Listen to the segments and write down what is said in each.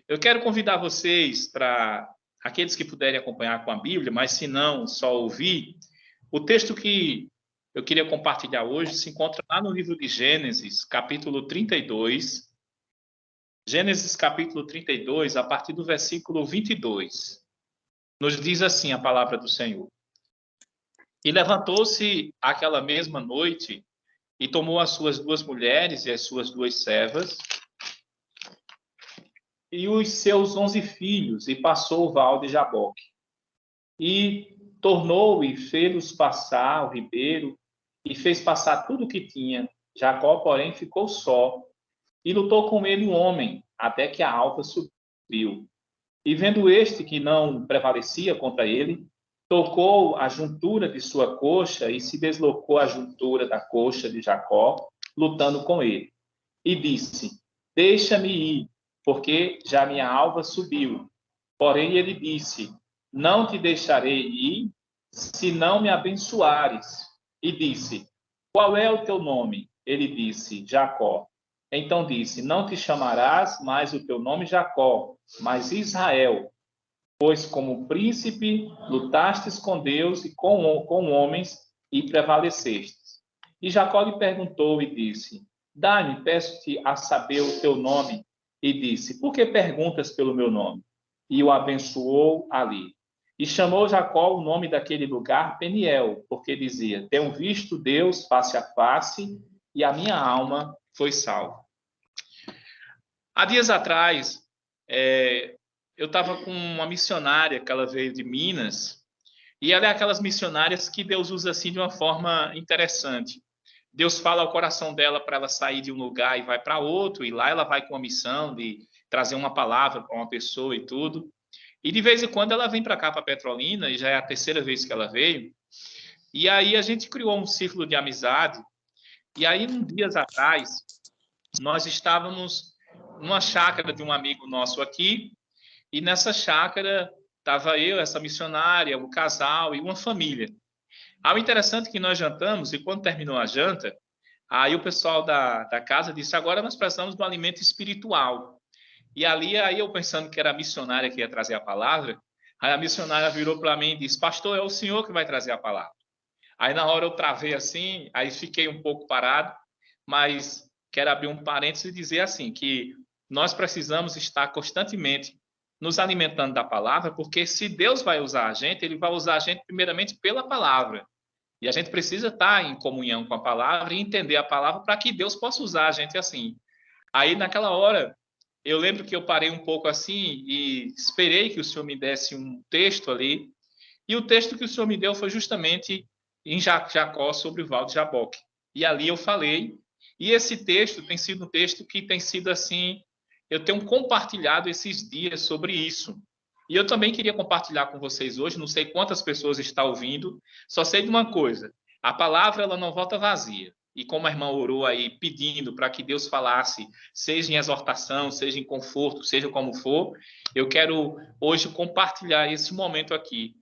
Eu quero convidar vocês para aqueles que puderem acompanhar com a Bíblia, mas se não, só ouvir. O texto que eu queria compartilhar hoje se encontra lá no livro de Gênesis, capítulo 32. Gênesis, capítulo 32, a partir do versículo 22. Nos diz assim a palavra do Senhor. E levantou-se aquela mesma noite e tomou as suas duas mulheres e as suas duas servas e os seus 11 filhos, e passou o val de Jaboque. E tornou e fez-los passar o ribeiro, e fez passar tudo o que tinha. Jacó, porém, ficou só, e lutou com ele um homem, até que a alva subiu. E vendo este que não prevalecia contra ele, tocou a juntura de sua coxa, e se deslocou a juntura da coxa de Jacó, lutando com ele. E disse: deixa-me ir, porque já minha alva subiu. Porém ele disse: não te deixarei ir, se não me abençoares. E disse: qual é o teu nome? Ele disse: Jacó. Então disse: não te chamarás mais o teu nome Jacó, mas Israel, pois como príncipe lutastes com Deus e com homens e prevalecestes. E Jacó lhe perguntou e disse: dá-me, peço-te a saber o teu nome. E disse: por que perguntas pelo meu nome? E o abençoou ali. E chamou Jacó o nome daquele lugar Peniel, porque dizia: tenho visto Deus face a face, e a minha alma foi salva. Há dias atrás, eu estava com uma missionária que ela veio de Minas, e ela é aquelas missionárias que Deus usa assim de uma forma interessante. Deus fala ao coração dela para ela sair de um lugar e vai para outro, e lá ela vai com a missão de trazer uma palavra para uma pessoa e tudo. E de vez em quando ela vem para cá, para Petrolina, e já é a terceira vez que ela veio. E aí a gente criou um círculo de amizade. E aí, uns dias atrás, nós estávamos numa chácara de um amigo nosso aqui, e nessa chácara estava eu, essa missionária, um casal e uma família. O interessante é que nós jantamos, e quando terminou a janta, aí o pessoal da casa disse: agora nós precisamos de um alimento espiritual. E ali, aí eu pensando que era a missionária que ia trazer a palavra, aí a missionária virou para mim e disse: pastor, é o senhor que vai trazer a palavra. Aí na hora eu travei assim, aí fiquei um pouco parado, mas quero abrir um parênteses e dizer assim, que nós precisamos estar constantemente nos alimentando da palavra, porque se Deus vai usar a gente, ele vai usar a gente primeiramente pela palavra. E a gente precisa estar em comunhão com a palavra e entender a palavra para que Deus possa usar a gente assim. Aí naquela hora, eu lembro que eu parei um pouco assim e esperei que o Senhor me desse um texto ali. E o texto que o Senhor me deu foi justamente em Jacó sobre o val de Jaboque. E ali eu falei. E esse texto tem sido um texto que tem sido assim, eu tenho compartilhado esses dias sobre isso. E eu também queria compartilhar com vocês hoje, não sei quantas pessoas estão ouvindo, só sei de uma coisa: a palavra ela não volta vazia. E como a irmã orou aí pedindo para que Deus falasse, seja em exortação, seja em conforto, seja como for, eu quero hoje compartilhar esse momento aqui.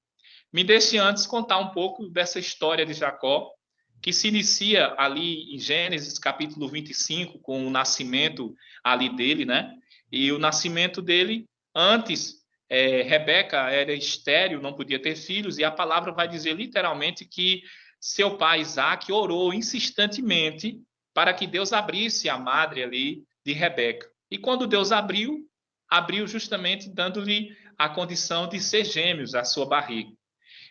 Me deixe antes contar um pouco dessa história de Jacó, que se inicia ali em Gênesis capítulo 25, com o nascimento ali dele, né? E o nascimento dele, antes, Rebeca era estéril, não podia ter filhos, e a palavra vai dizer literalmente que seu pai Isaac orou insistentemente para que Deus abrisse a madre ali de Rebeca. E quando Deus abriu justamente dando-lhe a condição de ser gêmeos à sua barriga.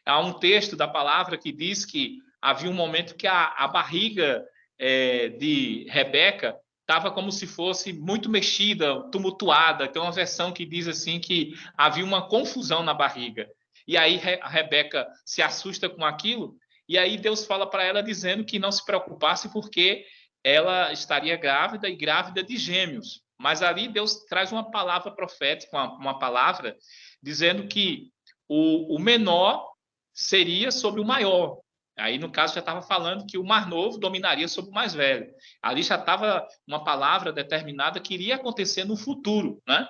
Há um texto da palavra que diz que havia um momento que a barriga de Rebeca estava como se fosse muito mexida, tumultuada. Tem uma versão que diz assim que havia uma confusão na barriga. E aí a Rebeca se assusta com aquilo, e aí Deus fala para ela dizendo que não se preocupasse porque ela estaria grávida e grávida de gêmeos. Mas ali Deus traz uma palavra profética, uma palavra dizendo que o menor seria sobre o maior. Aí, no caso, já estava falando que o mais novo dominaria sobre o mais velho. Ali já estava uma palavra determinada que iria acontecer no futuro, né?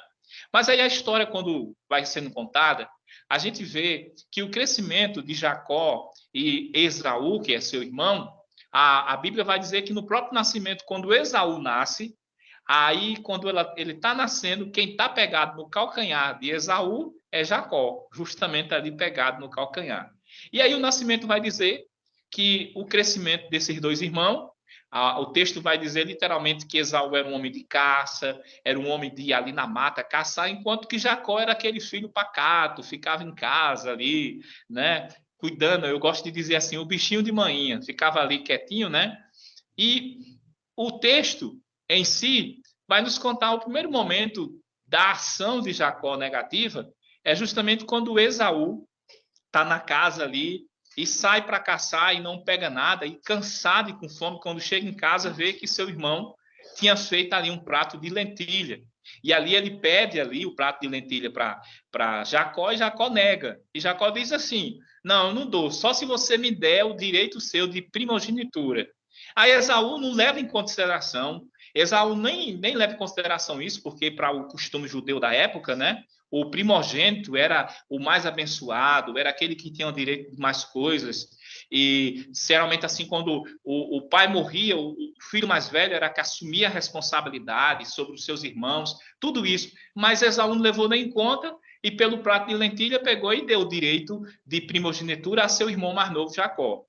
Mas aí a história, quando vai sendo contada, a gente vê que o crescimento de Jacó e Esaú, que é seu irmão, a Bíblia vai dizer que no próprio nascimento, quando Esaú nasce, Aí, quando ele está nascendo, quem está pegado no calcanhar de Esaú é Jacó, justamente ali pegado no calcanhar. E aí o nascimento vai dizer que o crescimento desses dois irmãos, o texto vai dizer literalmente que Esaú era um homem de caça, era um homem de ir ali na mata caçar, enquanto que Jacó era aquele filho pacato, ficava em casa ali, né? Cuidando, eu gosto de dizer assim, o bichinho de manhinha, ficava ali quietinho, né? E o texto em si vai nos contar o primeiro momento da ação de Jacó negativa, é justamente quando Esaú está na casa ali e sai para caçar e não pega nada, e cansado e com fome, quando chega em casa, vê que seu irmão tinha feito ali um prato de lentilha. E ali ele pede ali o prato de lentilha para Jacó, e Jacó nega. E Jacó diz assim: não, eu não dou, só se você me der o direito seu de primogenitura. Aí Esaú não leva em consideração, Esaú nem leva em consideração isso, porque para o costume judeu da época, né? O primogênito era o mais abençoado, era aquele que tinha o direito de mais coisas. E, geralmente, assim, quando o pai morria, o filho mais velho era que assumia a responsabilidade sobre os seus irmãos, tudo isso. Mas Esaú não levou nem em conta e, pelo prato de lentilha, pegou e deu o direito de primogenitura a seu irmão mais novo, Jacó.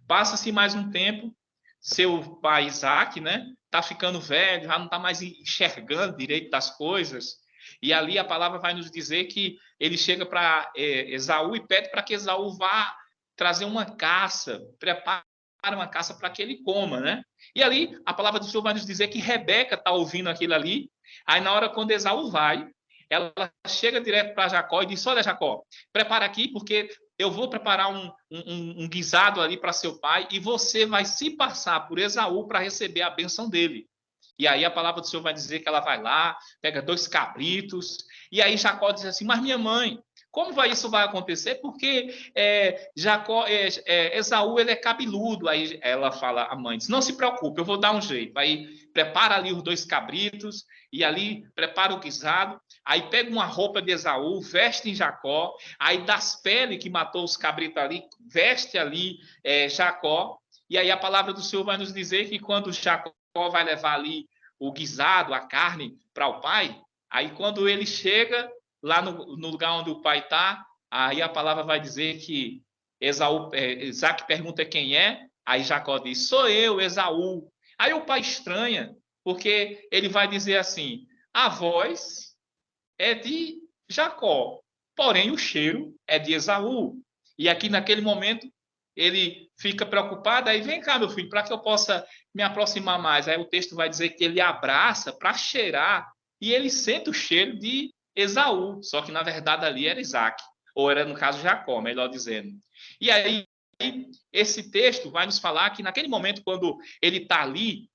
Passa-se mais um tempo, seu pai Isaac, né, está ficando velho, já não está mais enxergando direito das coisas. E ali a palavra vai nos dizer que ele chega para Esaú e pede para que Esaú vá trazer uma caça, prepara uma caça para que ele coma, né? E ali a palavra do Senhor vai nos dizer que Rebeca está ouvindo aquilo ali. Aí na hora quando Esaú vai, ela chega direto para Jacó e diz: olha, Jacó, prepara aqui porque eu vou preparar um guisado ali para seu pai e você vai se passar por Esaú para receber a bênção dele. E aí a palavra do Senhor vai dizer que ela vai lá, pega 2 cabritos, e aí Jacó diz assim: mas minha mãe, como isso vai acontecer? Porque Esaú ele é cabeludo. Aí ela fala, a mãe diz: não se preocupe, eu vou dar um jeito. Aí prepara ali os 2 cabritos, e ali prepara o guisado, aí pega uma roupa de Esaú, veste em Jacó, aí das peles que matou os cabritos ali, veste ali Jacó, e aí a palavra do Senhor vai nos dizer que quando Jacó vai levar ali o guisado, a carne para o pai, aí quando ele chega lá no lugar onde o pai está, aí a palavra vai dizer que Isaac pergunta quem é, aí Jacó diz: sou eu, Esaú. Aí o pai estranha, porque ele vai dizer assim: a voz é de Jacó, porém o cheiro é de Esaú. E aqui naquele momento ele fica preocupado, aí vem cá, meu filho, para que eu possa me aproximar mais. Aí o texto vai dizer que ele abraça para cheirar e ele sente o cheiro de Esaú, só que na verdade ali era Isaac, ou era no caso Jacó, melhor dizendo. E aí esse texto vai nos falar que naquele momento, quando ele está ali,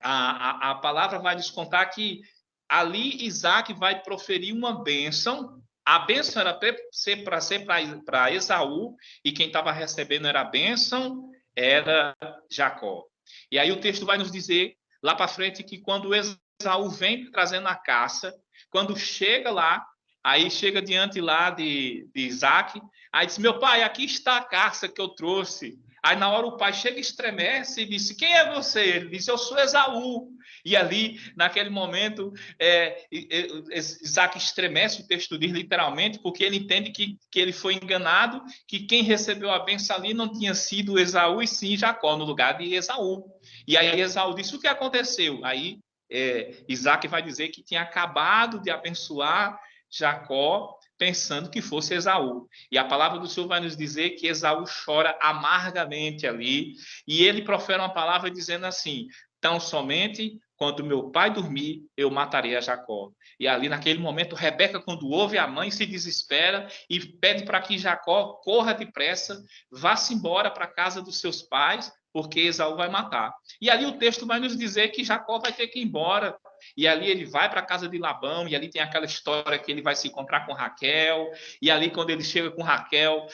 a palavra vai nos contar que ali Isaac vai proferir uma bênção. A bênção era para ser para Esaú, e quem estava recebendo era a bênção, era Jacó. E aí o texto vai nos dizer lá para frente que quando Esaú vem trazendo a caça, quando chega lá, aí chega diante lá de Isaac, aí diz: meu pai, aqui está a caça que eu trouxe. Aí na hora o pai chega, estremece e disse: quem é você? Ele disse: eu sou Esaú. E ali, naquele momento, Isaac estremece, o texto diz literalmente, porque ele entende que ele foi enganado, que quem recebeu a bênção ali não tinha sido Esaú, e sim Jacó, no lugar de Esaú. E aí Esaú disse: o que aconteceu? Aí Isaac vai dizer que tinha acabado de abençoar Jacó, pensando que fosse Esaú. E a palavra do Senhor vai nos dizer que Esaú chora amargamente ali, e ele profere uma palavra dizendo assim: tão somente quando meu pai dormir, eu matarei a Jacó. E ali, naquele momento, Rebeca, quando ouve a mãe, se desespera e pede para que Jacó corra depressa, vá-se embora para a casa dos seus pais, porque Esaú vai matar. E ali o texto vai nos dizer que Jacó vai ter que ir embora, e ali ele vai para a casa de Labão, e ali tem aquela história que ele vai se encontrar com Raquel, e ali quando ele chega com Raquel,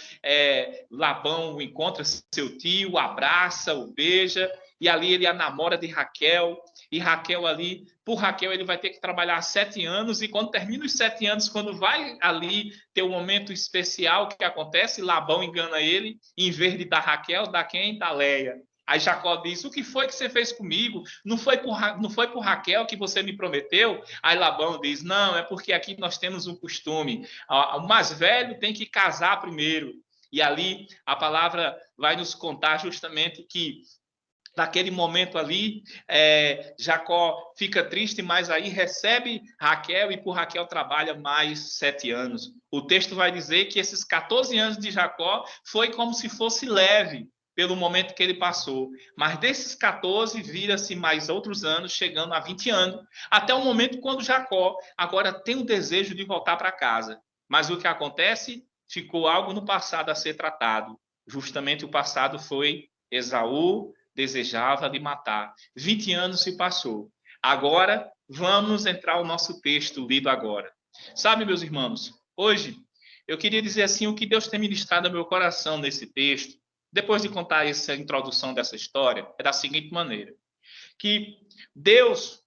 Labão encontra seu tio, o abraça, o beija, e ali ele a namora de Raquel, e Raquel ali, por Raquel ele vai ter que trabalhar 7 anos, e quando termina os 7 anos, quando vai ali ter um momento especial, o que acontece? Labão engana ele, em vez de dar Raquel, dá quem? Dá Leia. Aí Jacó diz, o que foi que você fez comigo? Não foi por Raquel que você me prometeu? Aí Labão diz, não, é porque aqui nós temos um costume. O mais velho tem que casar primeiro. E ali a palavra vai nos contar justamente que naquele momento ali, Jacó fica triste, mas aí recebe Raquel e por Raquel trabalha mais 7 anos. O texto vai dizer que esses 14 anos de Jacó foi como se fosse leve pelo momento que ele passou. Mas desses 14, vira-se mais outros anos, chegando a 20 anos, até o momento quando Jacó agora tem o desejo de voltar para casa. Mas o que acontece? Ficou algo no passado a ser tratado. Justamente o passado foi Esaú, desejava lhe matar. 20 anos se passou. Agora, vamos entrar ao nosso texto lido agora. Sabe, meus irmãos, hoje eu queria dizer assim o que Deus tem ministrado ao meu coração nesse texto, depois de contar essa introdução dessa história, é da seguinte maneira, que Deus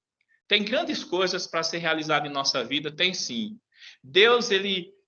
tem grandes coisas para ser realizado em nossa vida, tem sim. Deus,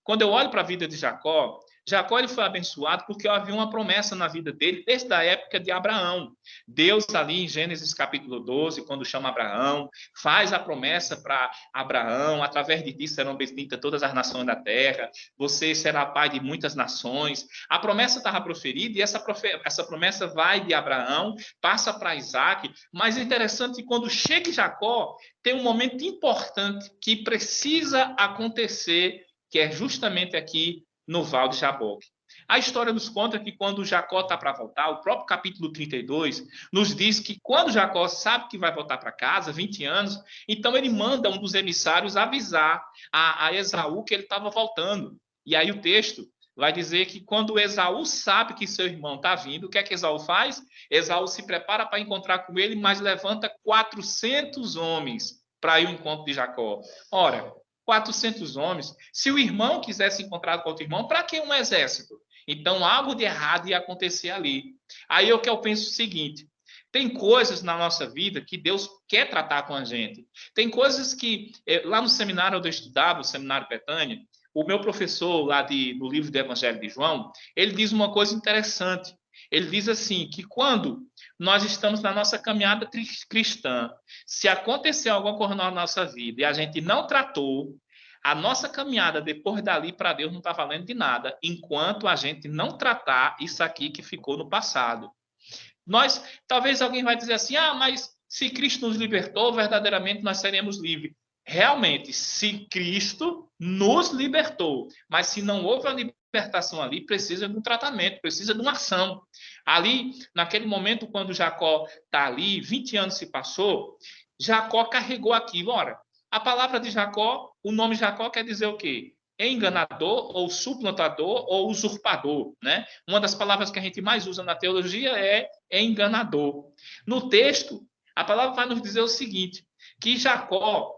quando eu olho para a vida de Jacó, Jacó ele foi abençoado porque havia uma promessa na vida dele desde a época de Abraão. Deus ali em Gênesis capítulo 12, quando chama Abraão, faz a promessa para Abraão, através de ti serão benditas todas as nações da terra, você será pai de muitas nações. A promessa estava proferida e essa promessa vai de Abraão, passa para Isaac, mas é interessante que quando chega Jacó, tem um momento importante que precisa acontecer, que é justamente aqui no Val de Jaboque. A história nos conta que quando Jacó está para voltar, o próprio capítulo 32 nos diz que quando Jacó sabe que vai voltar para casa, 20 anos, então ele manda um dos emissários avisar a Esaú que ele estava voltando. E aí o texto vai dizer que quando Esaú sabe que seu irmão está vindo, o que é que Esaú faz? Esaú se prepara para encontrar com ele, mas levanta 400 homens para ir ao encontro de Jacó. Ora, 400 homens. Se o irmão quisesse encontrar com outro irmão, para que um exército? Então, algo de errado ia acontecer ali. Aí é o que eu penso o seguinte, tem coisas na nossa vida que Deus quer tratar com a gente. Tem coisas que, lá no seminário onde eu estudava, o Seminário Betânia, o meu professor lá do livro do Evangelho de João, ele diz uma coisa interessante. Ele diz assim, que quando nós estamos na nossa caminhada cristã, se acontecer alguma coisa na nossa vida e a gente não tratou, a nossa caminhada depois dali para Deus não está valendo de nada, enquanto a gente não tratar isso aqui que ficou no passado. Talvez alguém vai dizer assim, mas se Cristo nos libertou, verdadeiramente nós seremos livres. Realmente, se Cristo nos libertou, mas se não houve a libertação ali, precisa de um tratamento, precisa de uma ação. Ali, naquele momento, quando Jacó está ali, 20 anos se passou, Jacó carregou aquilo. Ora, a palavra de Jacó, o nome Jacó quer dizer o quê? Enganador, ou suplantador, ou usurpador, né? Uma das palavras que a gente mais usa na teologia é enganador. No texto, a palavra vai nos dizer o seguinte, que Jacó,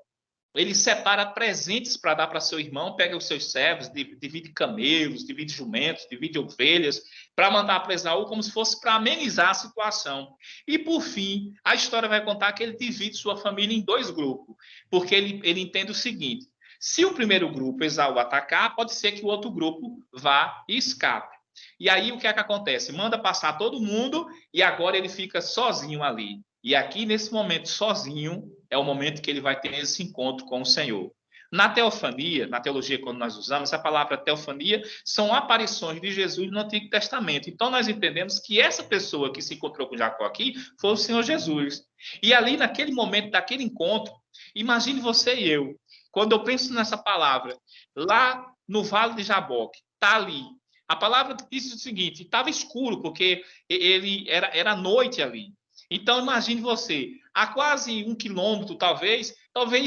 ele separa presentes para dar para seu irmão, pega os seus servos, divide camelos, divide jumentos, divide ovelhas, para mandar para Esaú, como se fosse para amenizar a situação. E, por fim, a história vai contar que ele divide sua família em 2 grupos, porque ele entende o seguinte, se o primeiro grupo, Esaú, atacar, pode ser que o outro grupo vá e escape. E aí, o que é que acontece? Manda passar todo mundo e agora ele fica sozinho ali. E aqui, nesse momento, sozinho, é o momento que ele vai ter esse encontro com o Senhor. Na teofania, na teologia, quando nós usamos a palavra teofania, são aparições de Jesus no Antigo Testamento. Então, nós entendemos que essa pessoa que se encontrou com Jacó aqui foi o Senhor Jesus. E ali, naquele momento, daquele encontro, imagine você e eu, quando eu penso nessa palavra, lá no Vale de Jaboque, está ali. A palavra diz o seguinte, estava escuro, porque era noite ali. Então, imagine você, a quase 1 quilômetro, talvez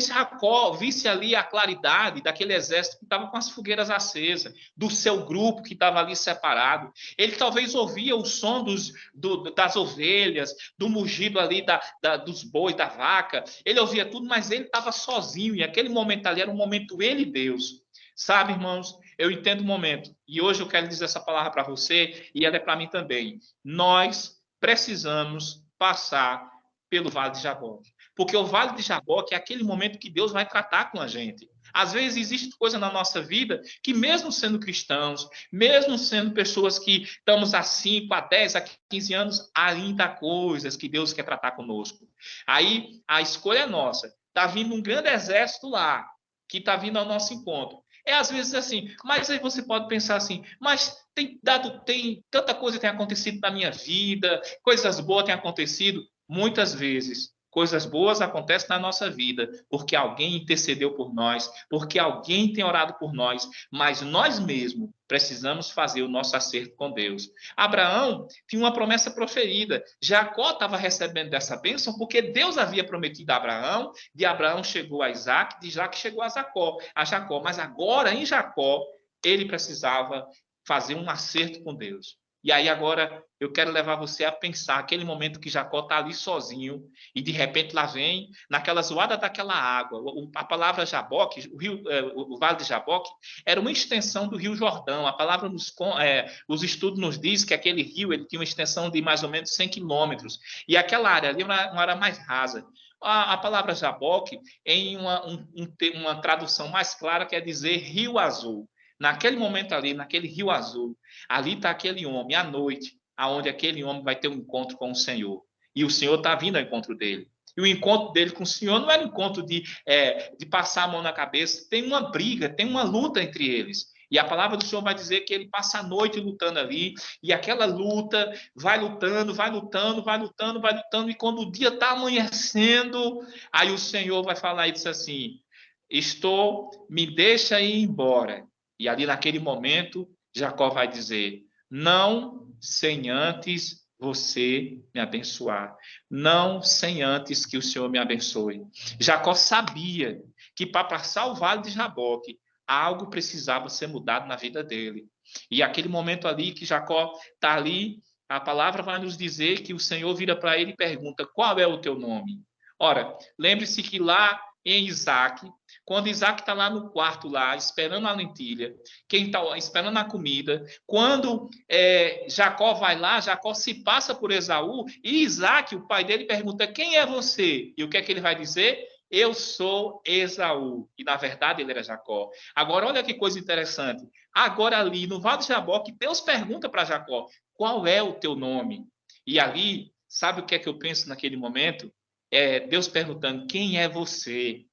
Jacó visse ali a claridade daquele exército que estava com as fogueiras acesas, do seu grupo que estava ali separado. Ele talvez ouvia o som das ovelhas, do mugido ali dos bois, da vaca. Ele ouvia tudo, mas ele estava sozinho, e aquele momento ali era um momento ele e Deus. Sabe, irmãos, eu entendo o momento, e hoje eu quero dizer essa palavra para você, e ela é para mim também. Nós precisamos passar pelo Vale de Jaboque. porque o Vale de Jaboque é aquele momento que Deus vai tratar com a gente. Às vezes existe coisa na nossa vida que, mesmo sendo cristãos, mesmo sendo pessoas que estamos há 5, há 10, há 15 anos, ainda há coisas que Deus quer tratar conosco. Aí a escolha é nossa. Está vindo um grande exército lá, que está vindo ao nosso encontro. É às vezes assim, mas aí você pode pensar assim, mas tem tanta coisa tem acontecido na minha vida, coisas boas têm acontecido. Muitas vezes, coisas boas acontecem na nossa vida, porque alguém intercedeu por nós, porque alguém tem orado por nós, mas nós mesmos precisamos fazer o nosso acerto com Deus. Abraão tinha uma promessa proferida. Jacó estava recebendo dessa bênção porque Deus havia prometido a Abraão, de Abraão chegou a Isaac, de Isaac chegou a Jacó. Mas agora, em Jacó, ele precisava fazer um acerto com Deus. E aí agora eu quero levar você a pensar aquele momento que Jacó está ali sozinho e de repente lá vem, naquela zoada daquela água, a palavra Jaboque, o Vale de Jaboque, era uma extensão do Rio Jordão. A palavra os estudos nos diz que aquele rio ele tinha uma extensão de mais ou menos 100 quilômetros. E aquela área ali era uma área mais rasa. A palavra Jaboque, em uma tradução mais clara, quer dizer Rio Azul. Naquele momento ali, naquele Rio Azul, ali está aquele homem, à noite, aonde aquele homem vai ter um encontro com o Senhor. E o Senhor está vindo ao encontro dele. E o encontro dele com o Senhor não era um encontro de passar a mão na cabeça. Tem uma briga, tem uma luta entre eles. E a palavra do Senhor vai dizer que ele passa a noite lutando ali. E aquela luta vai lutando, vai lutando, vai lutando, vai lutando. E quando o dia está amanhecendo, aí o Senhor vai falar e diz assim: me deixa ir embora. E ali naquele momento, Jacó vai dizer: não sem antes você me abençoar. Não sem antes que o Senhor me abençoe. Jacó sabia que para passar o vale de Jaboque, algo precisava ser mudado na vida dele. E aquele momento ali que Jacó está ali, a palavra vai nos dizer que o Senhor vira para ele e pergunta: qual é o teu nome? Ora, lembre-se que lá em Isaac, quando Isaac está lá no quarto, lá, esperando a lentilha, quem está esperando a comida, quando Jacó vai lá, Jacó se passa por Esaú, e Isaac, o pai dele, pergunta: quem é você? E o que é que ele vai dizer? Eu sou Esaú. E na verdade ele era Jacó. Agora, olha que coisa interessante. Agora ali no Vale de Jaboque, Deus pergunta para Jacó: qual é o teu nome? E ali, sabe o que é que eu penso naquele momento? Deus perguntando: quem é você?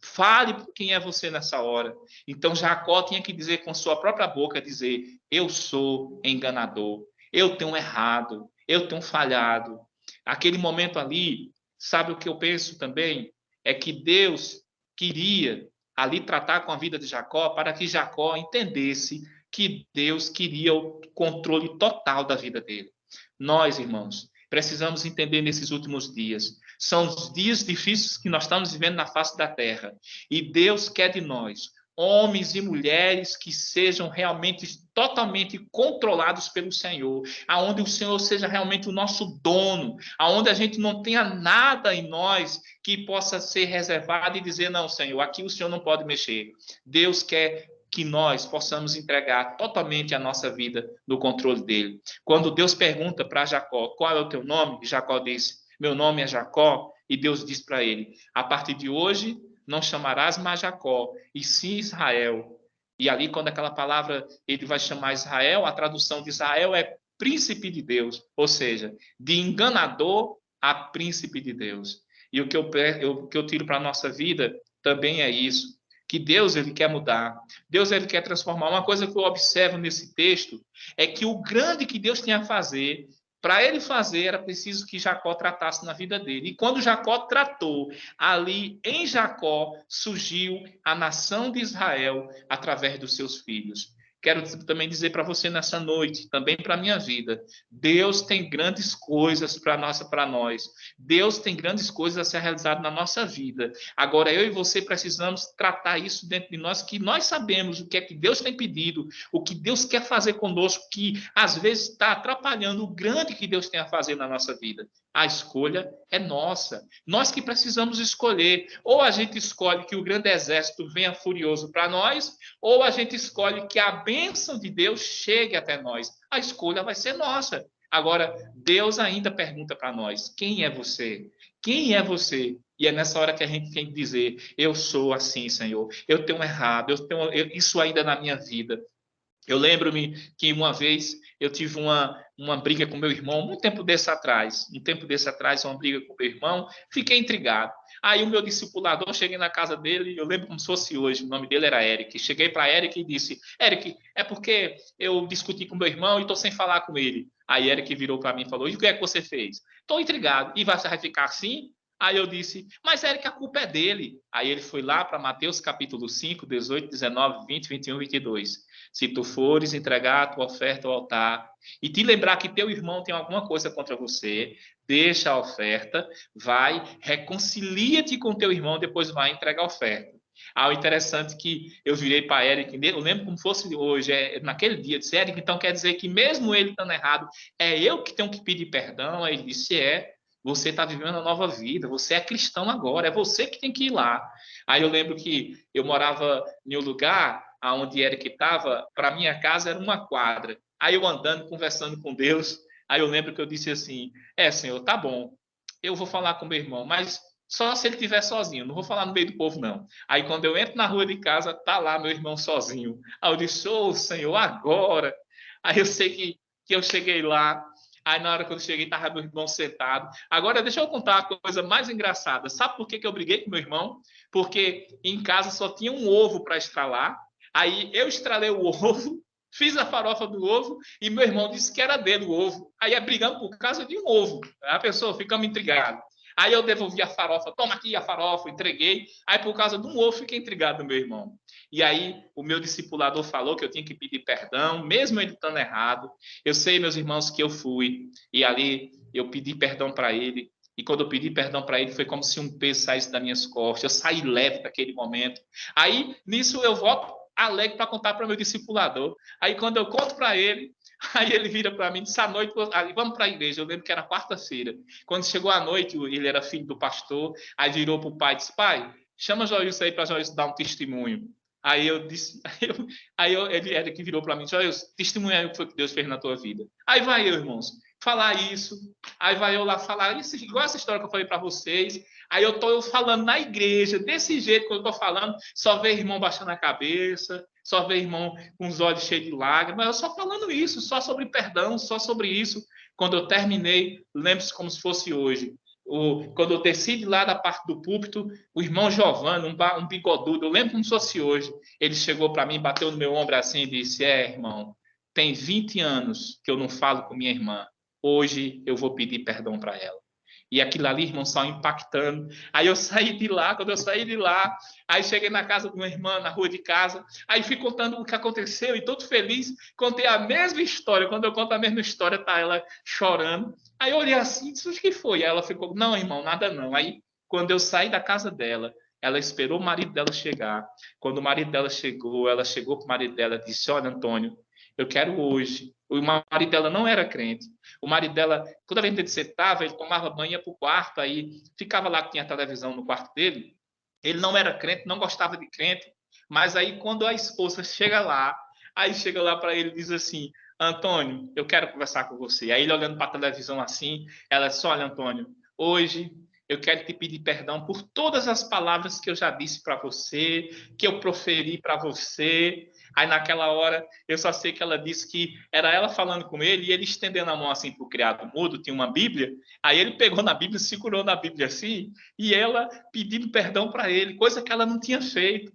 Fale quem é você nessa hora. Então Jacó tinha que dizer com sua própria boca, dizer: eu sou enganador, eu tenho errado, eu tenho falhado. Aquele momento ali, sabe o que eu penso também? É que Deus queria ali tratar com a vida de Jacó para que Jacó entendesse que Deus queria o controle total da vida dele. Nós, irmãos, precisamos entender nesses últimos dias. São os dias difíceis que nós estamos vivendo na face da terra. E Deus quer de nós homens e mulheres que sejam realmente totalmente controlados pelo Senhor, aonde o Senhor seja realmente o nosso dono, aonde a gente não tenha nada em nós que possa ser reservado e dizer: não, Senhor, aqui o Senhor não pode mexer. Deus quer que nós possamos entregar totalmente a nossa vida no controle dele. Quando Deus pergunta para Jacó: qual é o teu nome? Jacó disse: meu nome é Jacó. E Deus diz para ele: a partir de hoje não chamarás mais Jacó, e sim Israel. E ali, quando aquela palavra ele vai chamar Israel, a tradução de Israel é príncipe de Deus, ou seja, de enganador a príncipe de Deus. E o que eu tiro para a nossa vida também é isso, que Deus ele quer mudar, Deus ele quer transformar. Uma coisa que eu observo nesse texto é que o grande que Deus tinha a fazer, para ele fazer, era preciso que Jacó tratasse na vida dele. E quando Jacó tratou, ali em Jacó surgiu a nação de Israel através dos seus filhos. Quero também dizer para você nessa noite, também para a minha vida, Deus tem grandes coisas para nós. Deus tem grandes coisas a ser realizadas na nossa vida. Agora, eu e você precisamos tratar isso dentro de nós, que nós sabemos o que é que Deus tem pedido, o que Deus quer fazer conosco, que às vezes está atrapalhando o grande que Deus tem a fazer na nossa vida. A escolha é nossa. Nós que precisamos escolher. Ou a gente escolhe que o grande exército venha furioso para nós, ou a gente escolhe que a bênção de Deus chegue até nós. A escolha vai ser nossa. Agora, Deus ainda pergunta para nós: quem é você? Quem é você? E é nessa hora que a gente tem que dizer, eu sou assim, Senhor, eu tenho errado, isso ainda é na minha vida. Eu lembro-me que uma vez eu tive uma briga com meu irmão, um tempo desse atrás, uma briga com meu irmão, fiquei intrigado. Aí o meu discipulador, eu cheguei na casa dele, eu lembro como se fosse hoje, o nome dele era Eric. Cheguei para Eric e disse, Eric, é porque eu discuti com meu irmão e estou sem falar com ele. Aí Eric virou para mim e falou, e o que é que você fez? Estou intrigado. E você vai ficar assim? Aí eu disse, mas Eric, a culpa é dele. Aí ele foi lá para Mateus capítulo 5, 18, 19, 20, 21, 22. Se tu fores entregar a tua oferta ao altar e te lembrar que teu irmão tem alguma coisa contra você, deixa a oferta, vai, reconcilia-te com teu irmão, depois vai entregar a oferta. O interessante que eu virei para Eric, eu lembro como fosse hoje, naquele dia, disse, Eric, então quer dizer que mesmo ele estando errado, é eu que tenho que pedir perdão? Aí ele disse, você está vivendo uma nova vida, você é cristão agora, é você que tem que ir lá. Aí eu lembro que eu morava em um lugar onde Eric estava, para minha casa era uma quadra. Aí eu andando, conversando com Deus, aí eu lembro que eu disse assim, Senhor, tá bom, eu vou falar com meu irmão, mas só se ele estiver sozinho, não vou falar no meio do povo, não. Aí quando eu entro na rua de casa, tá lá meu irmão sozinho. Aí eu disse, Senhor, agora. Aí eu sei que eu cheguei lá, aí na hora que eu cheguei, estava meu irmão sentado. Agora, deixa eu contar a coisa mais engraçada. Sabe por que eu briguei com meu irmão? Porque em casa só tinha um ovo para estralar. Aí eu estralei o ovo, fiz a farofa do ovo e meu irmão disse que era dele o ovo. Aí brigando por causa de um ovo. A pessoa ficamos intrigados. Aí eu devolvi a farofa, toma aqui a farofa, entreguei. Aí por causa de um ovo fiquei intrigado do meu irmão. E aí o meu discipulador falou que eu tinha que pedir perdão, mesmo ele estando errado. Eu sei, meus irmãos, que eu fui e ali eu pedi perdão para ele. E quando eu pedi perdão para ele, foi como se um peso saísse das minhas costas. Eu saí leve daquele momento. Aí, nisso, eu volto alegre para contar para o meu discipulador. Aí, quando eu conto para ele, aí ele vira para mim e disse, à noite, vamos para a igreja. Eu lembro que era quarta-feira. Quando chegou a noite, ele era filho do pastor, aí virou para o pai e disse, pai, chama Joilson aí para Joilson dar um testemunho. Aí eu disse, ele era que virou para mim, Joilson, testemunha aí o que foi que Deus fez na tua vida. Aí vai eu, irmãos, falar isso, aí vai eu lá falar isso, igual essa história que eu falei para vocês. Aí eu estou falando na igreja, desse jeito que eu estou falando, só vê irmão baixando a cabeça, só vê irmão com os olhos cheios de lágrimas, eu só falando isso, só sobre perdão, só sobre isso. Quando eu terminei, lembre-se como se fosse hoje. Quando eu desci de lá da parte do púlpito, o irmão Giovanni, um bigodudo, eu lembro como se fosse hoje, ele chegou para mim, bateu no meu ombro assim e disse, irmão, tem 20 anos que eu não falo com minha irmã, hoje eu vou pedir perdão para ela. E aquilo ali, irmão, só impactando. Aí eu saí de lá, quando eu saí de lá, aí cheguei na casa de uma irmã, na rua de casa, aí fui contando o que aconteceu e todo feliz, contei a mesma história. Quando eu conto a mesma história, tá ela chorando. Aí eu olhei assim e disse, o que foi? Aí ela ficou, não, irmão, nada não. Aí, quando eu saí da casa dela, ela esperou o marido dela chegar. Quando o marido dela chegou, ela chegou para o marido dela e disse, olha, Antônio, eu quero hoje. O marido dela não era crente. O marido dela, toda vez que ele sentava, ele tomava banho, ia para o quarto, aí ficava lá que tinha televisão no quarto dele. Ele não era crente, não gostava de crente, mas aí quando a esposa chega lá para ele e diz assim, Antônio, eu quero conversar com você. Aí ele olhando para a televisão assim, ela disse, olha, Antônio, hoje eu quero te pedir perdão por todas as palavras que eu já disse para você, que eu proferi para você. Aí naquela hora, eu só sei que ela disse que era ela falando com ele e ele estendendo a mão assim para o criado mudo, tinha uma Bíblia, aí ele pegou na Bíblia, segurou na Bíblia assim, e ela pedindo perdão para ele, coisa que ela não tinha feito.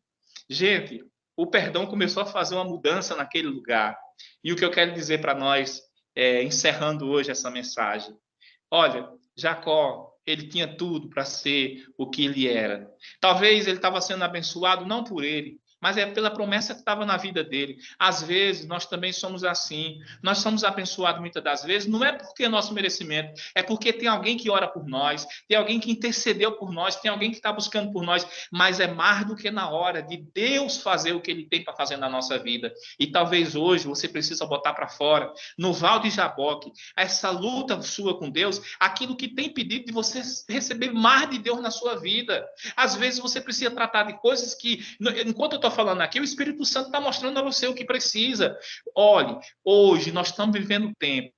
Gente, o perdão começou a fazer uma mudança naquele lugar. E o que eu quero dizer para nós, encerrando hoje essa mensagem, olha, Jacó, ele tinha tudo para ser o que ele era. Talvez ele estava sendo abençoado não por ele, mas é pela promessa que estava na vida dele. Às vezes, nós também somos assim. Nós somos abençoados muitas das vezes, não é porque é nosso merecimento, é porque tem alguém que ora por nós, tem alguém que intercedeu por nós, tem alguém que está buscando por nós, mas é mais do que na hora de Deus fazer o que ele tem para fazer na nossa vida. E talvez hoje você precisa botar para fora, no Val de Jaboque, essa luta sua com Deus, aquilo que tem pedido de você receber mais de Deus na sua vida. Às vezes você precisa tratar de coisas que, enquanto eu estou estou falando aqui, o Espírito Santo está mostrando a você o que precisa. Olhe, hoje nós estamos vivendo um tempo,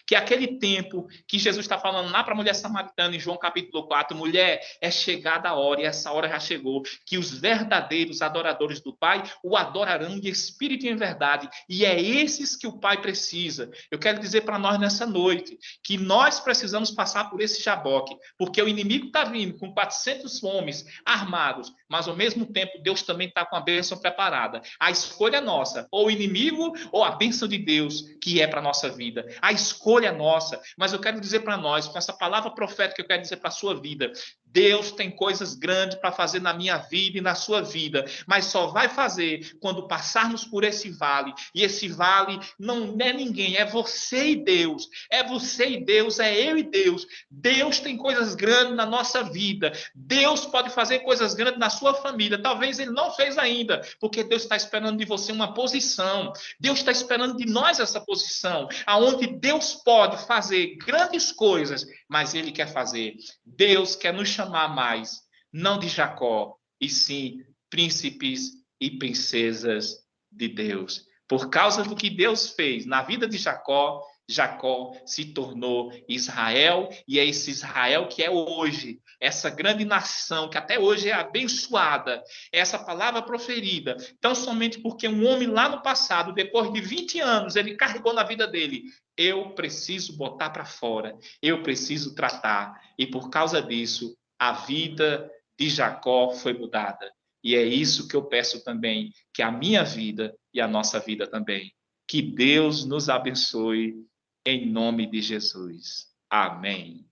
que é aquele tempo que Jesus está falando lá para a mulher samaritana, em João capítulo 4, mulher, é chegada a hora, e essa hora já chegou, que os verdadeiros adoradores do Pai o adorarão em espírito e em verdade, e é esses que o Pai precisa. Eu quero dizer para nós nessa noite, que nós precisamos passar por esse Jaboque, porque o inimigo está vindo com 400 homens armados, mas ao mesmo tempo Deus também está com a bênção preparada. A escolha é nossa, ou o inimigo ou a bênção de Deus, que é para a nossa vida. A escolha é nossa, mas eu quero dizer para nós, com essa palavra profética, eu quero dizer para a sua vida, Deus tem coisas grandes para fazer na minha vida e na sua vida, mas só vai fazer quando passarmos por esse vale, e esse vale não é ninguém, é você e Deus, é você e Deus, é eu e Deus. Deus tem coisas grandes na nossa vida, Deus pode fazer coisas grandes na sua família, talvez Ele não fez ainda, porque Deus está esperando de você uma posição, Deus está esperando de nós essa posição, aonde Deus pode fazer grandes coisas, mas Ele quer fazer. Deus quer nos chamar mais, não de Jacó, e sim príncipes e princesas de Deus. Por causa do que Deus fez na vida de Jacó, Jacó se tornou Israel, e é esse Israel que é hoje, essa grande nação que até hoje é abençoada, essa palavra proferida, tão somente porque um homem lá no passado, depois de 20 anos, ele carregou na vida dele. Eu preciso botar para fora, eu preciso tratar, e por causa disso, a vida de Jacó foi mudada. E é isso que eu peço também, que a minha vida e a nossa vida também. Que Deus nos abençoe em nome de Jesus. Amém.